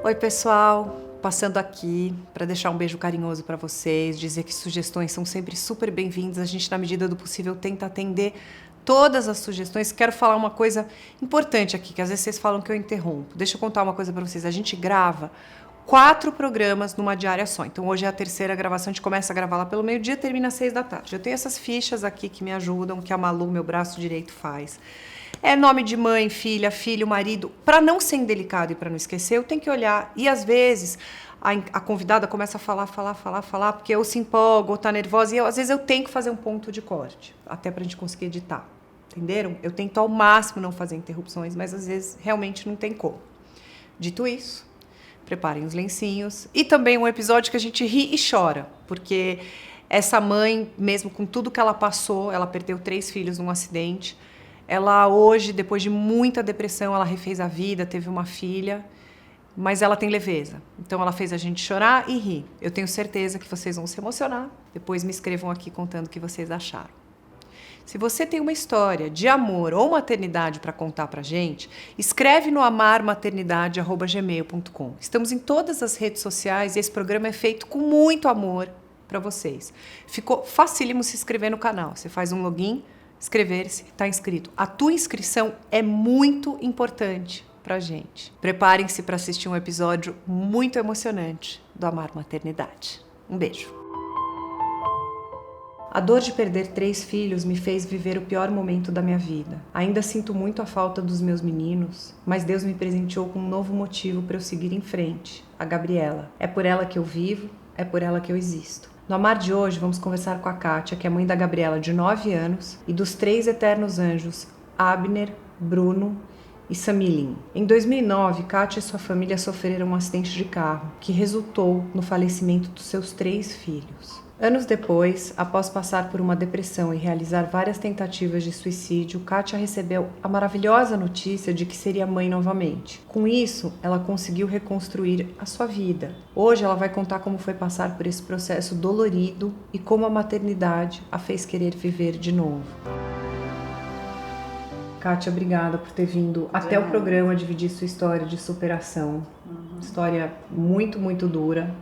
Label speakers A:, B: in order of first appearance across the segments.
A: Oi, pessoal! Passando aqui para deixar um beijo carinhoso para vocês, dizer que sugestões são sempre super bem-vindas. A gente, na medida do possível, tenta atender todas as sugestões. Quero falar uma coisa importante aqui, que às vezes vocês falam que eu interrompo. Deixa eu contar uma coisa para vocês. A gente grava 4 programas numa diária só. Então, hoje é a terceira gravação. A gente começa a gravar lá pelo meio-dia, termina às 6 da tarde. Eu tenho essas fichas aqui que me ajudam, que a Malu, meu braço direito, faz. É nome de mãe, filha, filho, marido. Para não ser indelicado e para não esquecer, eu tenho que olhar. E às vezes a convidada começa a falar, porque eu se empolgo ou tá nervosa. E às vezes eu tenho que fazer um ponto de corte, até pra gente conseguir editar. Entenderam? Eu tento ao máximo não fazer interrupções, mas às vezes realmente não tem como. Dito isso, preparem os lencinhos. E também um episódio que a gente ri e chora, porque essa mãe, mesmo com tudo que ela passou, ela perdeu 3 filhos num acidente. Ela hoje, depois de muita depressão, ela refez a vida, teve uma filha, mas ela tem leveza. Então ela fez a gente chorar e rir. Eu tenho certeza que vocês vão se emocionar. Depois me escrevam aqui contando o que vocês acharam. Se você tem uma história de amor ou maternidade para contar pra gente, escreve no amarmaternidade@gmail.com. Estamos em todas as redes sociais e esse programa é feito com muito amor para vocês. Ficou facílimo se inscrever no canal. Você faz um login, inscrever-se, está inscrito. A tua inscrição é muito importante pra gente. Preparem-se para assistir um episódio muito emocionante do Amar Maternidade. Um beijo. A dor de perder 3 filhos me fez viver o pior momento da minha vida. Ainda sinto muito a falta dos meus meninos, mas Deus me presenteou com um novo motivo para eu seguir em frente, a Gabriela. É por ela que eu vivo, é por ela que eu existo. No Amar de hoje, vamos conversar com a Kátia, que é mãe da Gabriela, de 9 anos, e dos 3 eternos anjos, Abner, Bruno e Samilin. Em 2009, Kátia e sua família sofreram um acidente de carro, que resultou no falecimento dos seus 3 filhos. Anos depois, após passar por uma depressão e realizar várias tentativas de suicídio, Kátia recebeu a maravilhosa notícia de que seria mãe novamente. Com isso, ela conseguiu reconstruir a sua vida. Hoje ela vai contar como foi passar por esse processo dolorido e como a maternidade a fez querer viver de novo. Kátia, obrigada por ter vindo até o programa dividir sua história de superação. História muito, muito dura.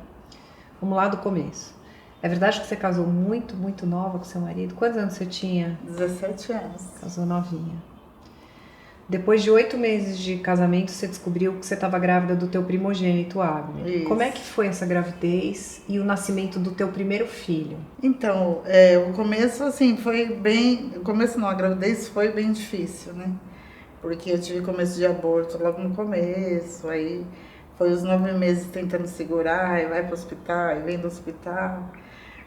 A: Vamos lá do começo. É verdade que você casou muito, muito nova com seu marido? Quantos anos você tinha?
B: 17 anos.
A: Casou novinha. Depois de 8 meses de casamento, você descobriu que você estava grávida do teu primogênito, Abner.
B: Isso.
A: Como é que foi essa gravidez e o nascimento do teu primeiro filho?
B: Então, o começo, assim, foi bem... O começo não, a gravidez foi bem difícil, né? Porque eu tive começo de aborto logo no começo, aí foi os 9 meses tentando segurar, aí vai pro hospital, aí vem do hospital.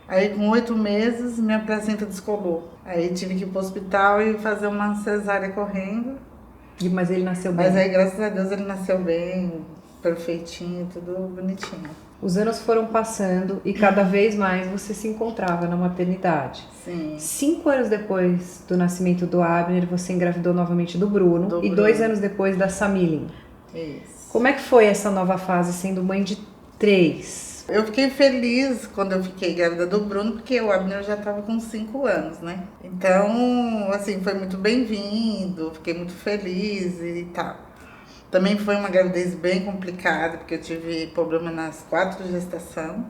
B: Aí com 8 meses, minha placenta descolou. Aí tive que ir pro hospital e fazer uma cesárea correndo.
A: Mas ele nasceu bem?
B: Mas aí, graças a Deus, ele nasceu bem, perfeitinho, tudo bonitinho.
A: Os anos foram passando e cada vez mais você se encontrava na maternidade.
B: Sim.
A: 5 anos depois do nascimento do Abner, você engravidou novamente do Bruno. E 2 anos depois da Samilin.
B: Isso.
A: Como é que foi essa nova fase, sendo mãe de 3?
B: Eu fiquei feliz quando eu fiquei grávida do Bruno, porque o Abner já estava com 5 anos, né? Então, assim, foi muito bem-vindo, fiquei muito feliz e tal. Também foi uma gravidez bem complicada, porque eu tive problema nas 4 de gestação,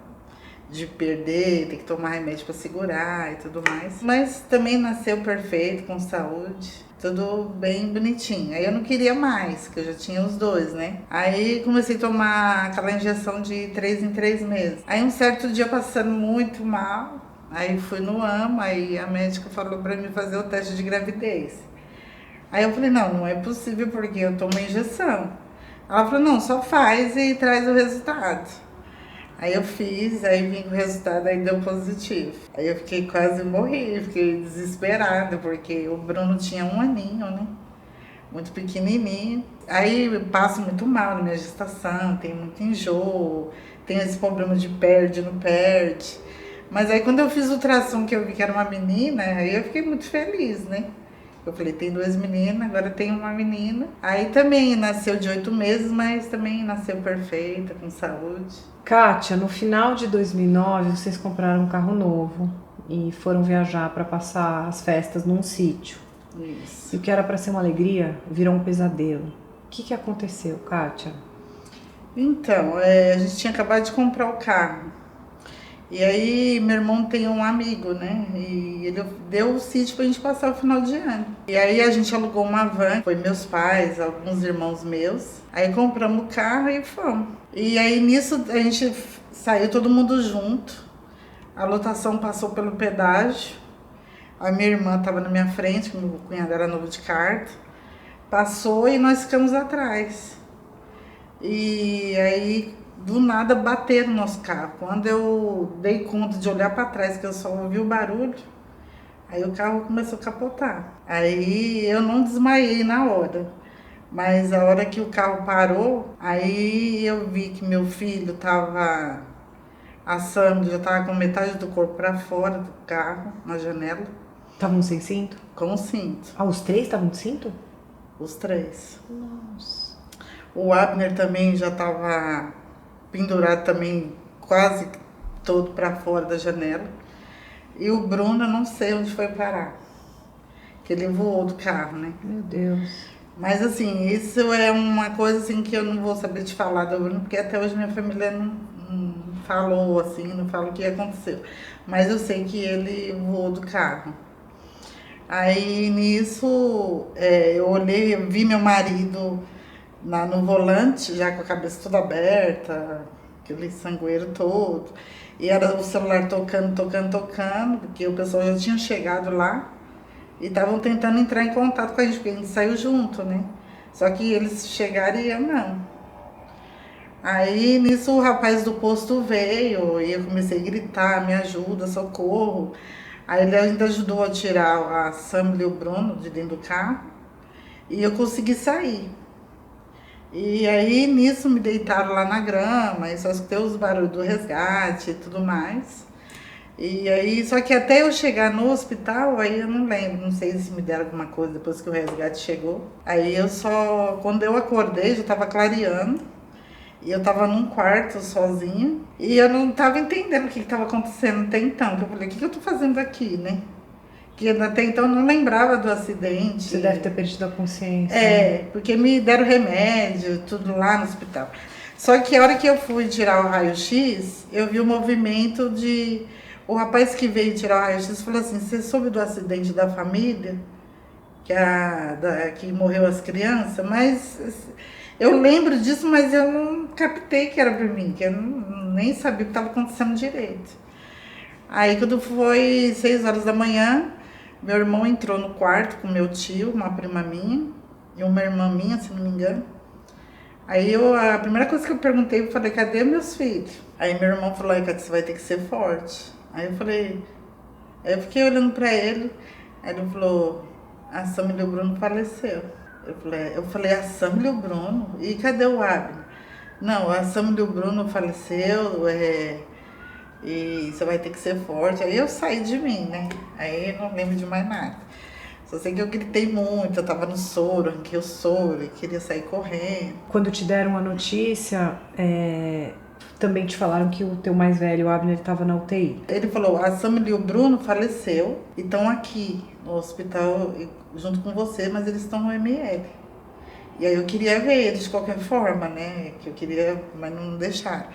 B: de perder, ter que tomar remédio para segurar e tudo mais. Mas também nasceu perfeito, com saúde. Tudo bem bonitinho. Aí eu não queria mais, porque eu já tinha os 2, né? Aí comecei a tomar aquela injeção de 3 em 3 meses. Aí um certo dia passando muito mal, aí fui no AMA, aí a médica falou pra mim fazer o teste de gravidez. Aí eu falei, não é possível porque eu tomo injeção. Ela falou, não, só faz e traz o resultado. Aí eu fiz, aí vim com o resultado, aí deu positivo. Aí eu fiquei quase morri, fiquei desesperada, porque o Bruno tinha 1 aninho, né? Muito pequenininho. Aí eu passo muito mal na minha gestação, tem muito enjoo, tem esse problema de perde, não perde. Mas aí quando eu fiz o ultrassom, que eu vi que era uma menina, aí eu fiquei muito feliz, né? Eu falei, tem 2 meninas, agora tem uma menina. Aí também nasceu de 8 meses, mas também nasceu perfeita, com saúde.
A: Kátia, no final de 2009, vocês compraram um carro novo e foram viajar para passar as festas num sítio.
B: Isso.
A: E o que era para ser uma alegria virou um pesadelo. O que aconteceu, Kátia?
B: Então, a gente tinha acabado de comprar o carro. E aí, meu irmão tem um amigo, né? E ele deu o sítio pra gente passar o final de ano. E aí, a gente alugou uma van, foi meus pais, alguns irmãos meus. Aí, compramos o carro e fomos. E aí, nisso, a gente saiu todo mundo junto. A lotação passou pelo pedágio. A minha irmã estava na minha frente, meu cunhado era novo de carta. Passou e nós ficamos atrás. E aí, do nada, bateram no nosso carro. Quando eu dei conta de olhar para trás, que eu só ouvi o barulho, aí o carro começou a capotar. Aí eu não desmaiei na hora. Mas a hora que o carro parou, aí eu vi que meu filho estava assando, já estava com metade do corpo para fora do carro, na janela,
A: Estavam sem cinto?
B: com o cinto.
A: Ah, os 3 estavam de cinto?
B: Os 3.
A: Nossa.
B: O Abner também já estava pendurado também quase todo para fora da janela. E o Bruno, eu não sei onde foi parar. Que ele voou do carro, né?
A: Meu Deus.
B: Mas assim, isso é uma coisa assim que eu não vou saber te falar do Bruno, porque até hoje minha família não falou assim, não falou o que aconteceu. Mas eu sei que ele voou do carro. Aí nisso, eu olhei, eu vi meu marido no volante, já com a cabeça toda aberta, aquele sangueiro todo. E era o celular tocando, porque o pessoal já tinha chegado lá e estavam tentando entrar em contato com a gente, porque a gente saiu junto, né? Só que eles chegaram e eu não. Aí nisso o rapaz do posto veio e eu comecei a gritar, me ajuda, socorro. Aí ele ainda ajudou a tirar a Samila e o Bruno de dentro do carro e eu consegui sair. E aí nisso me deitaram lá na grama, e só escutei os barulhos do resgate e tudo mais. E aí, só que até eu chegar no hospital, aí eu não lembro, não sei se me deram alguma coisa depois que o resgate chegou. Aí eu só, quando eu acordei, já estava clareando. E eu estava num quarto sozinha. E eu não estava entendendo o que estava acontecendo até então. Eu falei, o que eu estou fazendo aqui, né? Que até então eu não lembrava do acidente.
A: Você deve ter perdido a consciência.
B: Porque me deram remédio, tudo lá no hospital. Só que a hora que eu fui tirar o raio-x, eu vi o movimento de... O rapaz que veio tirar o raio-x falou assim, você soube do acidente da família? Que morreu as crianças? Mas eu lembro disso, mas eu não captei que era pra mim, que eu nem sabia o que estava acontecendo direito. Aí quando foi 6 horas da manhã, meu irmão entrou no quarto com meu tio, uma prima minha, e uma irmã minha, se não me engano. Aí a primeira coisa que eu perguntei, eu falei, cadê meus filhos? Aí meu irmão falou, Kate, você vai ter que ser forte. Aí eu fiquei olhando pra ele, aí ele falou, a Samila e o Bruno faleceu. Eu falei, a Samila e o Bruno? E cadê o Abner? Não, a Samila e o Bruno faleceu, e você vai ter que ser forte. Aí eu saí de mim, né? Aí eu não lembro de mais nada. Só sei que eu gritei muito, eu tava no soro, arranquei o soro e queria sair correndo.
A: Quando te deram a notícia, também te falaram que o teu mais velho, o Abner, estava na UTI.
B: Ele falou, a Samila e o Bruno faleceu e estão aqui no hospital junto com você, mas eles estão no ML. E aí eu queria ver eles de qualquer forma, né? Que eu queria, mas não deixaram.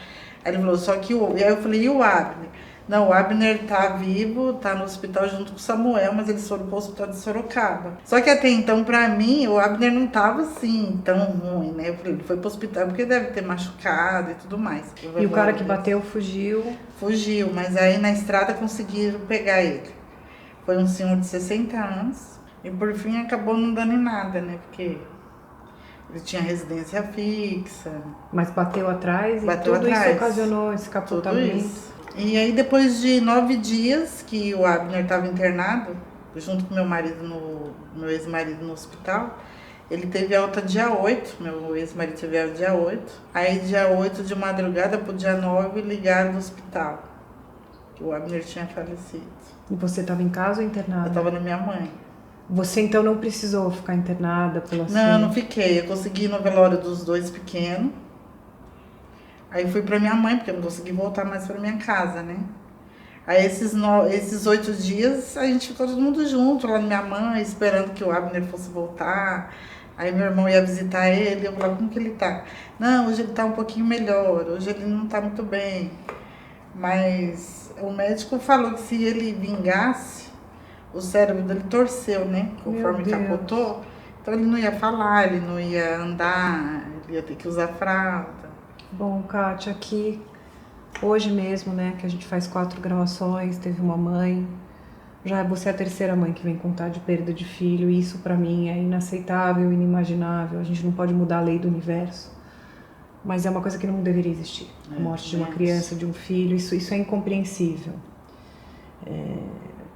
B: Aí ele falou, só que e aí eu falei, e o Abner? Não, o Abner tá vivo, tá no hospital junto com o Samuel, mas eles foram pro hospital de Sorocaba. Só que até então, pra mim, o Abner não tava assim, tão ruim, né? Eu falei, ele foi pro hospital porque deve ter machucado e tudo mais.
A: E o cara que bateu fugiu?
B: Fugiu, mas aí na estrada conseguiram pegar ele. Foi um senhor de 60 anos e por fim acabou não dando em nada, né? Porque ele tinha residência fixa.
A: Mas bateu atrás e
B: bateu
A: tudo
B: atrás.
A: Isso ocasionou esse capotamento?
B: Tudo isso. E aí depois de 9 dias que o Abner estava internado, junto com meu ex-marido no hospital, ele teve alta dia 8, meu ex-marido teve alta dia 8. Aí dia 8 de madrugada pro dia 9 ligaram do hospital, que o Abner tinha falecido.
A: E você estava em casa ou internada?
B: Eu estava na minha mãe.
A: Você então não precisou ficar internada pelo acidente?
B: Não, eu não fiquei. Eu consegui ir no velório dos 2 pequenos. Aí fui pra minha mãe, porque eu não consegui voltar mais pra minha casa, né? Aí esses 8 dias a gente ficou todo mundo junto lá na minha mãe, esperando que o Abner fosse voltar. Aí meu irmão ia visitar ele, eu falava, como que ele tá? Não, hoje ele tá um pouquinho melhor, hoje ele não tá muito bem. Mas o médico falou que se ele vingasse, o cérebro dele torceu, né? Conforme capotou. Então ele não ia falar, ele não ia andar, ele ia ter que usar fralda.
A: Bom, Kátia, aqui, hoje mesmo, né, que a gente faz 4 gravações, teve uma mãe. Já você é a terceira mãe que vem contar de perda de filho, e isso pra mim é inaceitável, inimaginável. A gente não pode mudar a lei do universo, mas é uma coisa que não deveria existir. A morte de uma criança, de um filho, isso é incompreensível.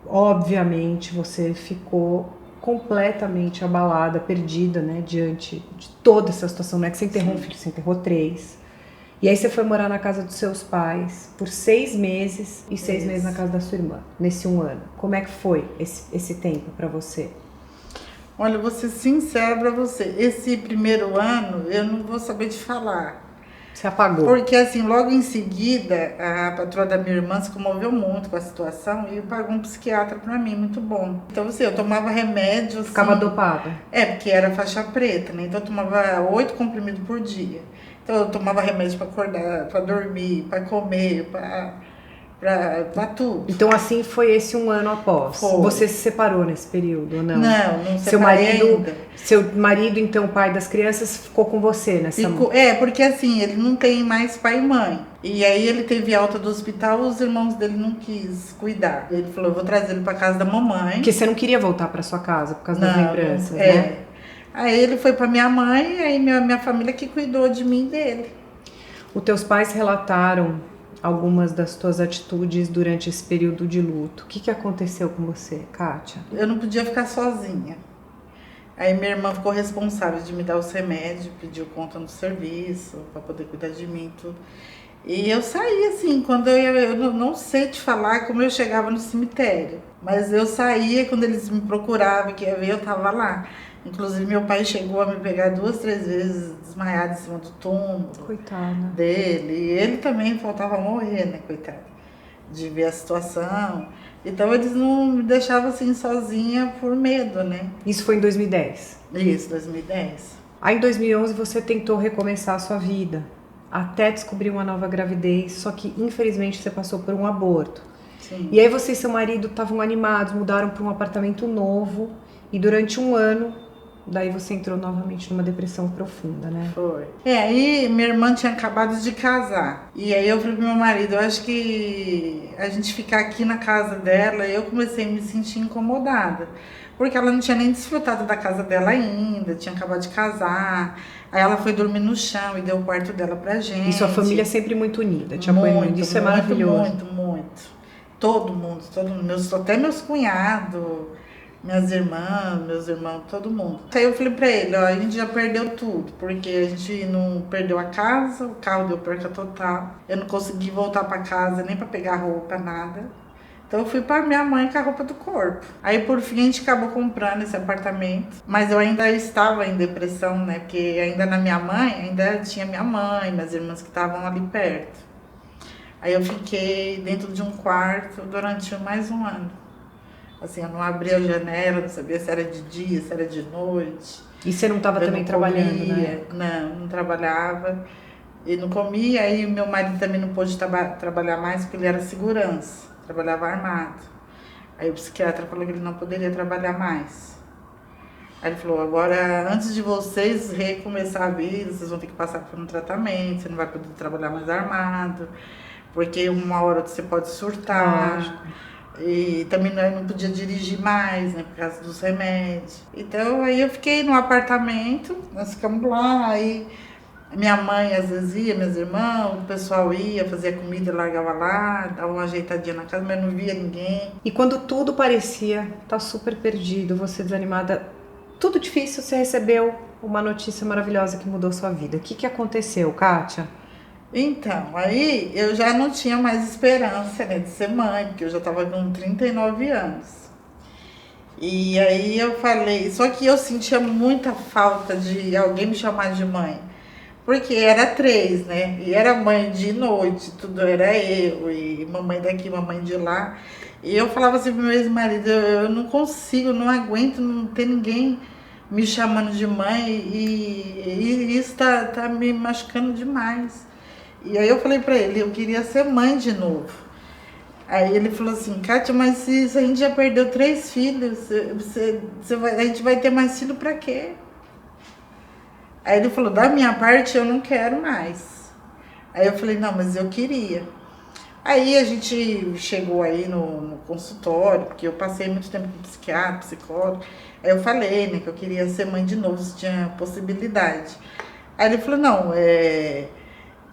A: Obviamente você ficou completamente abalada, perdida, né, diante de toda essa situação. Não é que você enterrou um filho, você enterrou 3. E aí você foi morar na casa dos seus pais por 6 meses e 6 meses na casa da sua irmã, nesse 1 ano. Como é que foi esse tempo pra você?
B: Olha, eu vou ser sincera pra você. Esse primeiro ano eu não vou saber te falar.
A: Você apagou?
B: Porque assim, logo em seguida, a patroa da minha irmã se comoveu muito com a situação e pagou um psiquiatra pra mim, muito bom. Então assim, eu tomava remédio.
A: Ficava dopada?
B: Porque era faixa preta, né? Então eu tomava 8 comprimidos por dia. Então eu tomava remédio pra acordar, pra dormir, pra comer, pra tudo.
A: Então assim foi esse 1 ano após.
B: Foi.
A: Você se separou nesse período ou não?
B: Não separei ainda.
A: Seu marido, então, pai das crianças, ficou com você nessa...
B: Porque assim, ele não tem mais pai e mãe. E aí ele teve alta do hospital, os irmãos dele não quis cuidar. Ele falou, eu vou trazer ele pra casa da mamãe.
A: Porque você não queria voltar pra sua casa por causa das lembranças, né?
B: Aí ele foi pra minha mãe, aí minha família que cuidou de mim e dele.
A: Os teus pais relataram algumas das tuas atitudes durante esse período de luto. O que aconteceu com você, Kátia?
B: Eu não podia ficar sozinha. Aí minha irmã ficou responsável de me dar os remédios, pediu conta no serviço para poder cuidar de mim e tudo. E eu saí assim, quando eu não sei te falar como eu chegava no cemitério, mas eu saía quando eles me procuravam, que ia ver, eu tava lá. Inclusive meu pai chegou a me pegar 2, 3 vezes desmaiada em cima do túmulo.
A: Coitada
B: dele. E ele também faltava morrer, né, coitado, de ver a situação. Então eles não me deixavam assim sozinha por medo, né?
A: Isso foi em 2010?
B: Isso, 2010.
A: Aí em 2011 você tentou recomeçar a sua vida, até descobrir uma nova gravidez, só que infelizmente você passou por um aborto.
B: Sim.
A: E aí você e seu marido estavam animados, mudaram para um apartamento novo, e durante 1 ano, daí você entrou novamente numa depressão profunda, né?
B: Foi. Aí minha irmã tinha acabado de casar. E aí eu falei pro meu marido, eu acho que a gente ficar aqui na casa dela, eu comecei a me sentir incomodada. Porque ela não tinha nem desfrutado da casa dela ainda, tinha acabado de casar. Aí ela foi dormir no chão e deu o quarto dela pra gente.
A: E sua família é sempre muito unida, te apoia muito. Isso é maravilhoso.
B: Muito. Todo mundo. Até meus cunhados, minhas irmãs, meus irmãos, todo mundo. Aí eu falei pra ele, ó, a gente já perdeu tudo, porque a gente não perdeu a casa, o carro deu perca total. Eu não consegui voltar pra casa, nem pra pegar roupa, nada. Então eu fui pra minha mãe com a roupa do corpo. Aí por fim a gente acabou comprando esse apartamento. Mas eu ainda estava em depressão, né? Porque ainda na minha mãe, ainda tinha minha mãe, minhas irmãs que estavam ali perto. Aí eu fiquei dentro de um quarto durante mais 1 ano. Assim, eu não abria a janela, não sabia se era de dia, se era de noite.
A: E você não estava também trabalhando, né?
B: Não trabalhava. E não comia, aí meu marido também não pôde trabalhar mais porque ele era segurança, trabalhava armado. Aí o psiquiatra falou que ele não poderia trabalhar mais. Aí ele falou, agora antes de vocês recomeçar a vida, vocês vão ter que passar por um tratamento, você não vai poder trabalhar mais armado, porque uma hora você pode surtar.
A: Lógico.
B: E também não podia dirigir mais, né, por causa dos remédios. Então aí eu fiquei no apartamento, nós ficamos lá, aí minha mãe às vezes ia, meus irmãos, o pessoal ia, fazia comida, largava lá, dava uma ajeitadinha na casa, mas não via ninguém.
A: E quando tudo parecia tá super perdido, você desanimada, tudo difícil, você recebeu uma notícia maravilhosa que mudou sua vida. O que aconteceu, Kátia?
B: Então, aí eu já não tinha mais esperança, né, de ser mãe, porque eu já estava com 39 anos. E aí eu falei, só que eu sentia muita falta de alguém me chamar de mãe. Porque era 3, né? E era mãe de noite, tudo era eu, e mamãe daqui, mamãe de lá. E eu falava assim pro meu ex-marido, eu não consigo, não aguento não ter ninguém me chamando de mãe e isso tá me machucando demais. E aí eu falei pra ele, eu queria ser mãe de novo. Aí ele falou assim, Kátia, mas se a gente já perdeu 3 filhos, a gente vai ter mais filho pra quê? Aí ele falou, da minha parte eu não quero mais. Aí eu falei, não, mas eu queria. Aí a gente chegou aí no consultório, porque eu passei muito tempo com psiquiatra, psicólogo. Aí eu falei, né, que eu queria ser mãe de novo, se tinha possibilidade. Aí ele falou, não,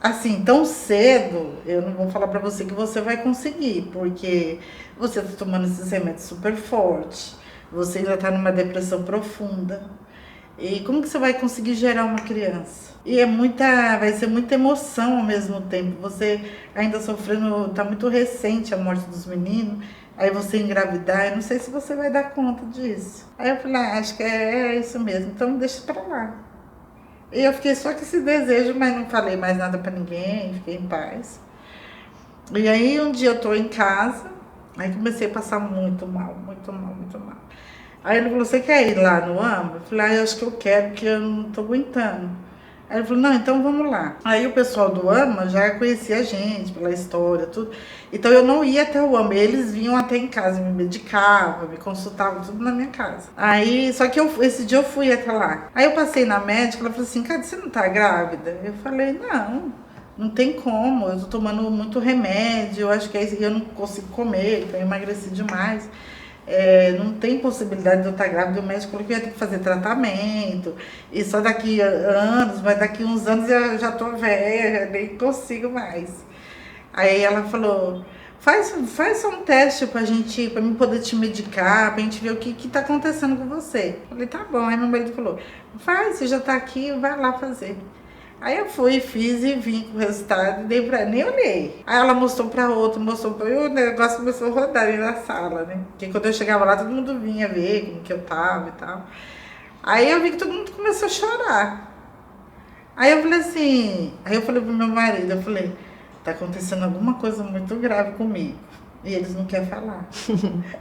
B: assim, tão cedo, eu não vou falar pra você que você vai conseguir, porque você tá tomando esses remédios super fortes, você ainda tá numa depressão profunda. E como que você vai conseguir gerar uma criança? E vai ser muita emoção ao mesmo tempo. Você ainda sofrendo, tá muito recente a morte dos meninos, aí você engravidar, eu não sei se você vai dar conta disso. Aí eu falei, acho que é isso mesmo, então deixa pra lá. E eu fiquei só com esse desejo, mas não falei mais nada pra ninguém, fiquei em paz. E aí um dia eu tô em casa, aí comecei a passar muito mal, muito mal, muito mal. Aí ele falou, você quer ir lá no AMA? Eu falei, eu acho que eu quero, porque eu não tô aguentando. Aí ele falou, não, então vamos lá. Aí o pessoal do AMA já conhecia a gente, pela história, tudo. Então eu não ia até o AMA, eles vinham até em casa, me medicavam, me consultavam, tudo na minha casa. Aí, só que esse dia eu fui até lá. Aí eu passei na médica, ela falou assim, cara, você não tá grávida? Eu falei, não tem como, eu tô tomando muito remédio, eu acho que eu não consigo comer, então eu emagreci demais. Não tem possibilidade de eu estar grávida, o médico falou que eu ia ter que fazer tratamento, e só daqui a anos, mas daqui uns anos eu já tô velha, nem consigo mais. Aí ela falou, faz só um teste pra mim poder te medicar, pra gente ver o que tá acontecendo com você. Eu falei, tá bom. Aí meu marido falou, você já tá aqui, vai lá fazer. Aí eu fui, fiz e vim com o resultado, nem olhei. Aí ela mostrou pra outra, e o negócio começou a rodar ali na sala, né? Porque quando eu chegava lá, todo mundo vinha ver como que eu tava e tal. Aí eu vi que todo mundo começou a chorar. Aí eu falei pro meu marido, eu falei, tá acontecendo alguma coisa muito grave comigo. E eles não querem falar.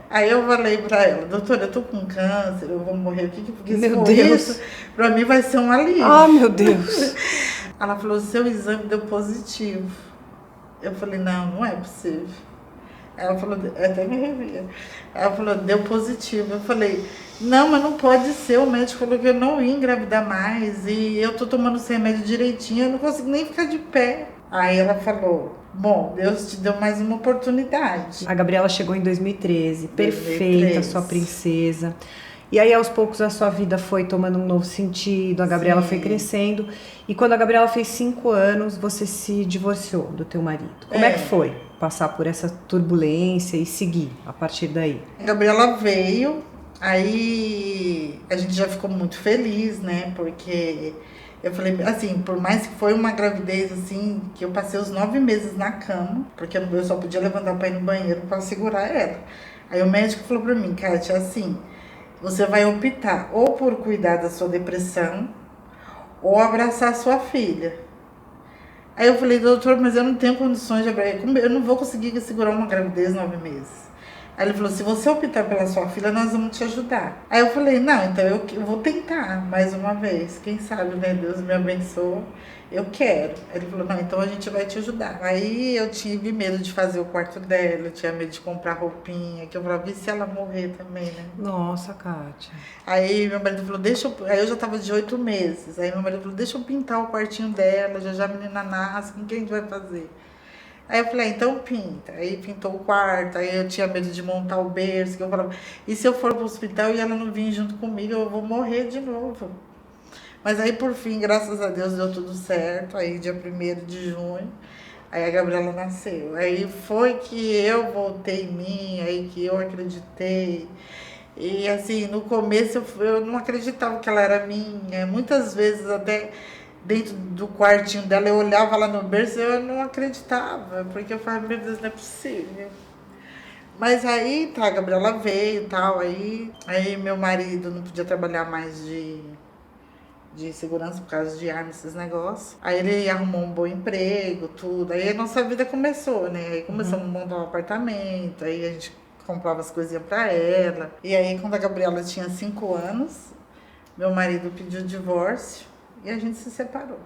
B: Aí eu falei pra ela, doutora, eu tô com câncer, eu vou morrer. Porque se for isso, pra mim vai ser um alívio.
A: Ah, meu Deus.
B: Ela falou, seu exame deu positivo. Eu falei, não é possível. Ela falou, até me revia. Ela falou, deu positivo. Eu falei, não, mas não pode ser. O médico falou que eu não ia engravidar mais. E eu tô tomando esse remédio direitinho, eu não consigo nem ficar de pé. Aí ela falou, bom, Deus te deu mais uma oportunidade.
A: A Gabriela chegou em 2013, perfeita, sua princesa. E aí, aos poucos, a sua vida foi tomando um novo sentido, a Gabriela foi crescendo. E quando a Gabriela fez 5 anos, você se divorciou do teu marido. Como é que foi passar por essa turbulência e seguir a partir daí?
B: A Gabriela veio, aí a gente já ficou muito feliz, né? Porque eu falei, assim, por mais que foi uma gravidez, assim, que eu passei os 9 meses na cama, porque eu só podia levantar pra ir no banheiro pra segurar ela. Aí o médico falou pra mim, Kátia, assim, você vai optar ou por cuidar da sua depressão ou abraçar a sua filha. Aí eu falei, doutor, mas eu não tenho condições de abraçar, eu não vou conseguir segurar uma gravidez 9 meses. Aí ele falou, se você optar pela sua filha, nós vamos te ajudar. Aí eu falei, não, então eu vou tentar mais uma vez. Quem sabe, né, Deus me abençoa, eu quero. Aí ele falou, não, então a gente vai te ajudar. Aí eu tive medo de fazer o quarto dela, eu tinha medo de comprar roupinha, que eu falava, e se ela morrer também, né?
A: Nossa, Kátia.
B: Aí meu marido falou, aí eu já tava de 8 meses. Aí meu marido falou, deixa eu pintar o quartinho dela, já a menina nasce, com quem a gente vai fazer? Aí eu falei, então pinta. Aí pintou o quarto, aí eu tinha medo de montar o berço, que eu falava, e se eu for pro hospital e ela não vir junto comigo, eu vou morrer de novo. Mas aí, por fim, graças a Deus, deu tudo certo. Aí, dia 1º de junho, aí a Gabriela nasceu. Aí foi que eu voltei em mim, aí que eu acreditei. E, assim, no começo eu não acreditava que ela era minha. Muitas vezes, até dentro do quartinho dela, eu olhava lá no berço e eu não acreditava. Porque eu falava, meu Deus, não é possível. Mas aí, tá, a Gabriela veio e tal. Aí meu marido não podia trabalhar mais de segurança por causa de arma, esses negócios. Aí ele arrumou um bom emprego, tudo. Aí a nossa vida começou, né? Aí começamos a montar um apartamento, aí a gente comprava as coisinhas pra ela. E aí, quando a Gabriela tinha 5 anos, Meu marido pediu divórcio e a gente se separou.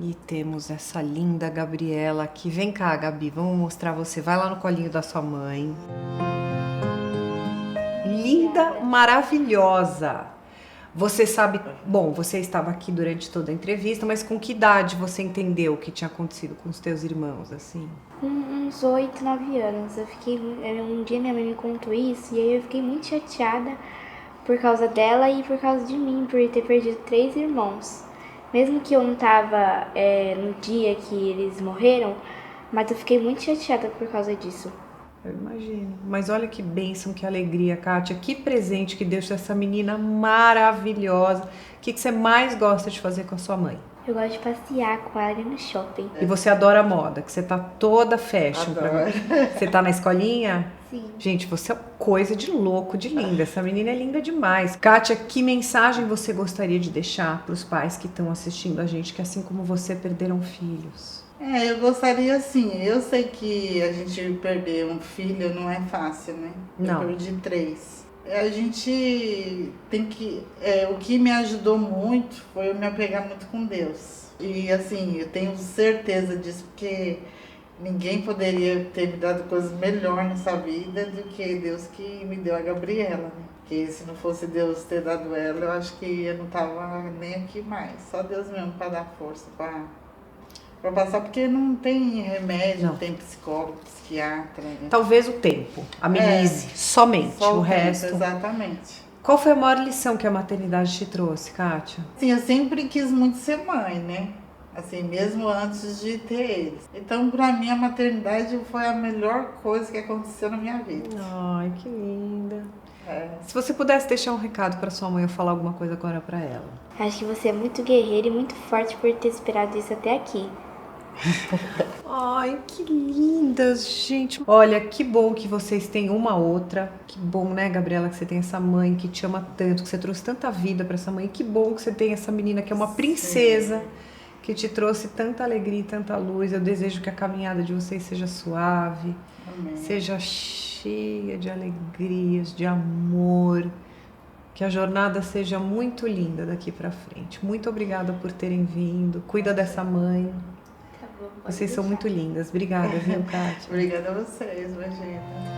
A: E temos essa linda Gabriela aqui. Vem cá, Gabi, vamos mostrar você. Vai lá no colinho da sua mãe. Linda, maravilhosa. Você sabe, bom, você estava aqui durante toda a entrevista, mas com que idade você entendeu o que tinha acontecido com os teus irmãos, assim?
C: Com uns 8, 9 anos. Um dia minha mãe me contou isso e aí eu fiquei muito chateada por causa dela e por causa de mim, por ter perdido 3 irmãos. Mesmo que eu não tava no dia que eles morreram, mas eu fiquei muito chateada por causa disso.
A: Eu imagino. Mas olha que bênção, que alegria, Kátia. Que presente que Deus deu essa menina maravilhosa. O que você mais gosta de fazer com a sua mãe?
C: Eu gosto de passear com ela no shopping.
A: E você adora moda, que você tá toda fashion.
B: Adoro.
A: Você tá na escolinha?
C: Sim.
A: Gente, você é coisa de louco, de linda. Essa menina é linda demais. Kátia, que mensagem você gostaria de deixar para os pais que estão assistindo a gente, que assim como você perderam filhos?
B: Eu gostaria assim, eu sei que a gente perder um filho não é fácil, né?
A: Não.
B: Eu perdi 3. A gente tem que... o que me ajudou muito foi eu me apegar muito com Deus. E assim, eu tenho certeza disso, porque ninguém poderia ter me dado coisas melhor nessa vida do que Deus que me deu a Gabriela, né? Porque se não fosse Deus ter dado ela, eu acho que eu não tava nem aqui mais. Só Deus mesmo para dar força para passar, porque não tem remédio, não tem psicólogo, psiquiatra. Né?
A: Talvez o tempo, amenize, somente
B: Só
A: o
B: tempo,
A: resto.
B: Exatamente.
A: Qual foi a maior lição que a maternidade te trouxe, Kátia?
B: Sim, eu sempre quis muito ser mãe, né? Assim, mesmo antes de ter eles. Então, pra mim, a maternidade foi a melhor coisa que aconteceu na minha vida.
A: Ai, que linda. Se você pudesse deixar um recado pra sua mãe ou falar alguma coisa agora pra ela.
C: Acho que você é muito guerreira e muito forte por ter esperado isso até aqui.
A: Ai, que lindas, gente. Olha, que bom que vocês têm uma outra. Que bom, né, Gabriela, que você tem essa mãe que te ama tanto, que você trouxe tanta vida pra essa mãe. Que bom que você tem essa menina que é uma princesa, que te trouxe tanta alegria e tanta luz. Eu desejo que a caminhada de vocês seja suave, seja cheia de alegrias, de amor. Que a jornada seja muito linda daqui pra frente. Muito obrigada por terem vindo. Cuida dessa mãe.
C: Tá bom,
A: Vocês são muito lindas. Obrigada, viu, Kátia?
B: Obrigada a vocês, imagina.